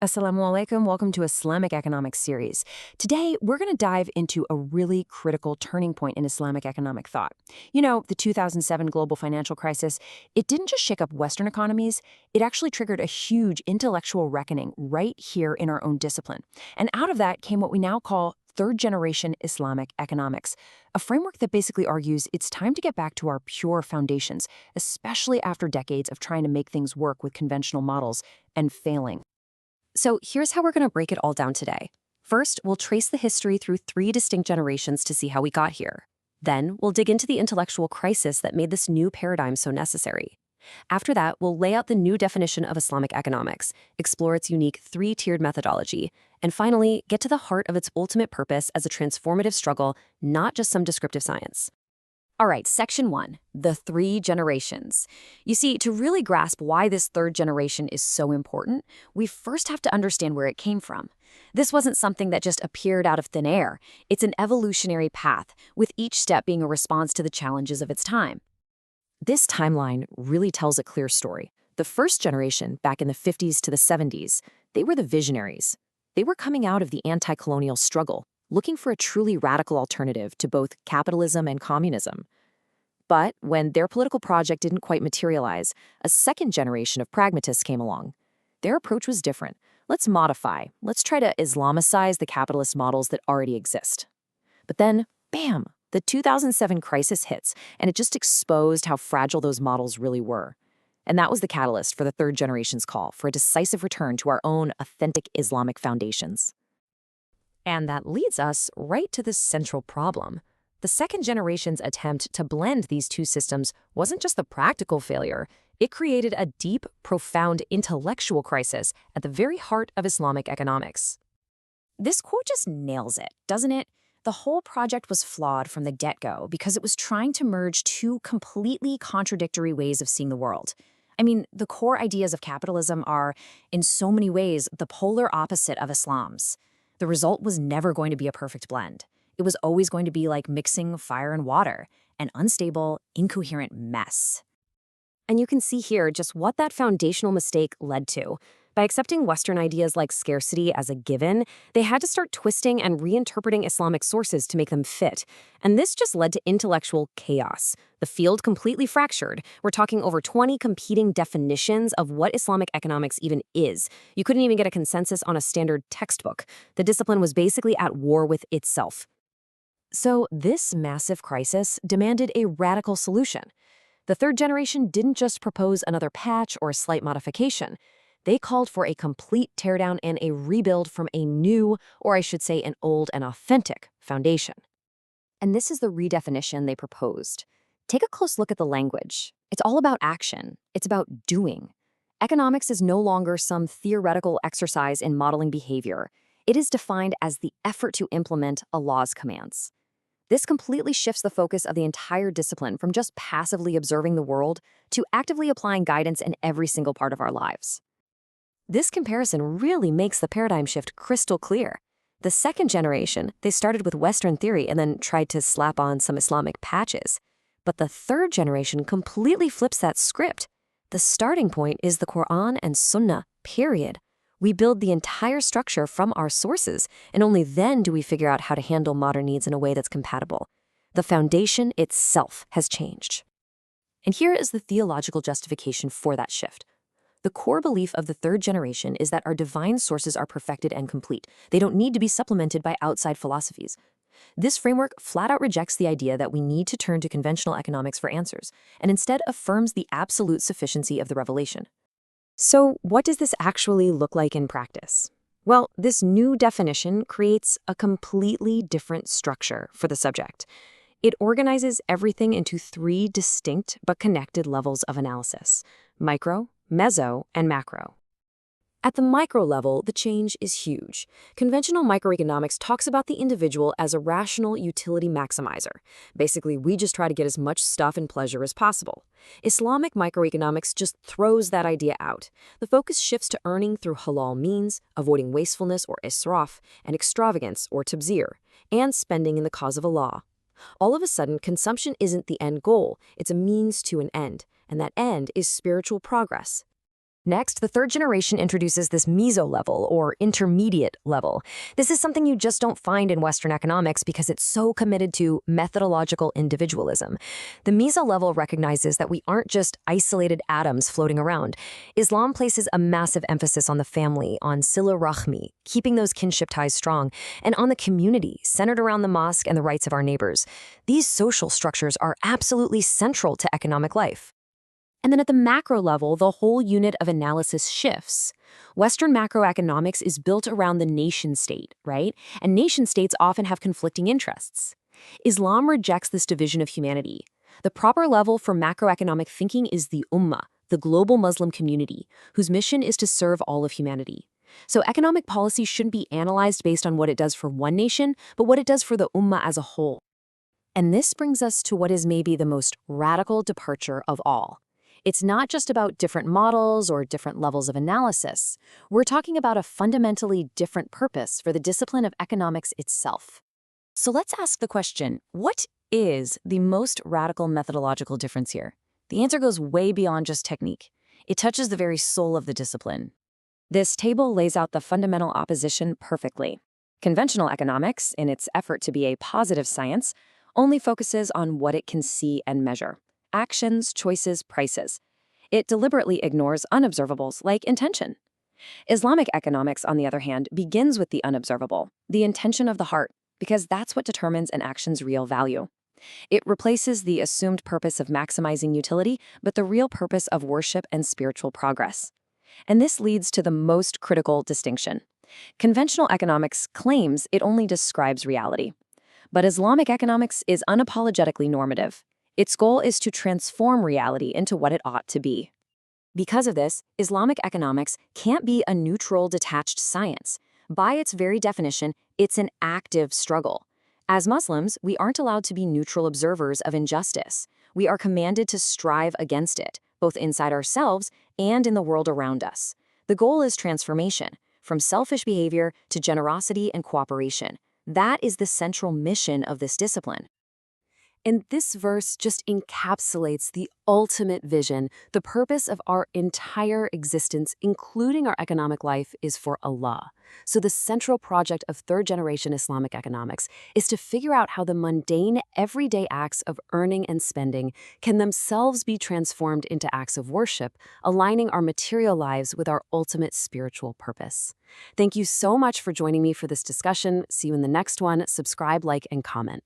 Assalamu alaikum. Welcome to Islamic Economics series. Today, we're going to dive into a really critical turning point in Islamic economic thought. You know, the 2007 global financial crisis, it didn't just shake up Western economies, it actually triggered a huge intellectual reckoning right here in our own discipline. And out of that came what we now call Third Generation Islamic Economics, a framework that basically argues it's time to get back to our pure foundations, especially after decades of trying to make things work with conventional models and failing. So here's how we're going to break it all down today. First, we'll trace the history through three distinct generations to see how we got here. Then, we'll dig into the intellectual crisis that made this new paradigm so necessary. After that, we'll lay out the new definition of Islamic economics, explore its unique three-tiered methodology, and finally, get to the heart of its ultimate purpose as a transformative struggle, not just some descriptive science. All right, section 1, the three generations. You see, to really grasp why this third generation is so important, we first have to understand where it came from. This wasn't something that just appeared out of thin air. It's an evolutionary path, with each step being a response to the challenges of its time. This timeline really tells a clear story. The first generation, back in the 50s to the 70s, they were the visionaries. They were coming out of the anti-colonial struggle, looking for a truly radical alternative to both capitalism and communism. But when their political project didn't quite materialize, a second generation of pragmatists came along. Their approach was different. Let's modify. Let's try to Islamicize the capitalist models that already exist. But then, bam, the 2007 crisis hits, and it just exposed how fragile those models really were. And that was the catalyst for the third generation's call for a decisive return to our own authentic Islamic foundations. And that leads us right to the central problem. The second generation's attempt to blend these two systems wasn't just a practical failure. It created a deep, profound intellectual crisis at the very heart of Islamic economics. This quote just nails it, doesn't it? The whole project was flawed from the get-go because it was trying to merge two completely contradictory ways of seeing the world. I mean, the core ideas of capitalism are, in so many ways, the polar opposite of Islam's. The result was never going to be a perfect blend. It was always going to be like mixing fire and water, an unstable, incoherent mess. And you can see here just what that foundational mistake led to. By accepting Western ideas like scarcity as a given, they had to start twisting and reinterpreting Islamic sources to make them fit. And this just led to intellectual chaos. The field completely fractured. We're talking over 20 competing definitions of what Islamic economics even is. You couldn't even get a consensus on a standard textbook. The discipline was basically at war with itself. So this massive crisis demanded a radical solution. The third generation didn't just propose another patch or a slight modification. They called for a complete teardown and a rebuild from a new, or I should say an old and authentic, foundation. And this is the redefinition they proposed. Take a close look at the language. It's all about action. It's about doing. Economics is no longer some theoretical exercise in modeling behavior. It is defined as the effort to implement Allah's commands. This completely shifts the focus of the entire discipline from just passively observing the world to actively applying guidance in every single part of our lives. This comparison really makes the paradigm shift crystal clear. The second generation, they started with Western theory and then tried to slap on some Islamic patches. But the third generation completely flips that script. The starting point is the Qur'an and Sunnah, period. We build the entire structure from our sources, and only then do we figure out how to handle modern needs in a way that's compatible. The foundation itself has changed. And here is the theological justification for that shift. The core belief of the third generation is that our divine sources are perfected and complete. They don't need to be supplemented by outside philosophies. This framework flat out rejects the idea that we need to turn to conventional economics for answers, and instead affirms the absolute sufficiency of the revelation. So what does this actually look like in practice? Well, this new definition creates a completely different structure for the subject. It organizes everything into three distinct but connected levels of analysis: micro, meso, and macro. At the micro level, the change is huge. Conventional microeconomics talks about the individual as a rational utility maximizer. Basically, we just try to get as much stuff and pleasure as possible. Islamic microeconomics just throws that idea out. The focus shifts to earning through halal means, avoiding wastefulness or israf, and extravagance or tabzir, and spending in the cause of Allah. All of a sudden, consumption isn't the end goal, it's a means to an end, and that end is spiritual progress. Next, the third generation introduces this meso level, or intermediate level. This is something you just don't find in Western economics because it's so committed to methodological individualism. The meso level recognizes that we aren't just isolated atoms floating around. Islam places a massive emphasis on the family, on sila rahmi, keeping those kinship ties strong, and on the community, centered around the mosque and the rights of our neighbors. These social structures are absolutely central to economic life. And then at the macro level, the whole unit of analysis shifts. Western macroeconomics is built around the nation state, right? And nation states often have conflicting interests. Islam rejects this division of humanity. The proper level for macroeconomic thinking is the Ummah, the global Muslim community, whose mission is to serve all of humanity. So economic policy shouldn't be analyzed based on what it does for one nation, but what it does for the Ummah as a whole. And this brings us to what is maybe the most radical departure of all. It's not just about different models or different levels of analysis. We're talking about a fundamentally different purpose for the discipline of economics itself. So let's ask the question, what is the most radical methodological difference here? The answer goes way beyond just technique. It touches the very soul of the discipline. This table lays out the fundamental opposition perfectly. Conventional economics, in its effort to be a positive science, only focuses on what it can see and measure. Actions, choices, prices. It deliberately ignores unobservables like intention. Islamic economics, on the other hand, begins with the unobservable, the intention of the heart, because that's what determines an action's real value. It replaces the assumed purpose of maximizing utility, but the real purpose of worship and spiritual progress. And this leads to the most critical distinction. Conventional economics claims it only describes reality. But Islamic economics is unapologetically normative. Its goal is to transform reality into what it ought to be. Because of this, Islamic economics can't be a neutral, detached science. By its very definition, it's an active struggle. As Muslims, we aren't allowed to be neutral observers of injustice. We are commanded to strive against it, both inside ourselves and in the world around us. The goal is transformation, from selfish behavior to generosity and cooperation. That is the central mission of this discipline. And this verse just encapsulates the ultimate vision. The purpose of our entire existence, including our economic life, is for Allah. So the central project of Third Generation Islamic Economics is to figure out how the mundane, everyday acts of earning and spending can themselves be transformed into acts of worship, aligning our material lives with our ultimate spiritual purpose. Thank you so much for joining me for this discussion. See you in the next one. Subscribe, like, and comment.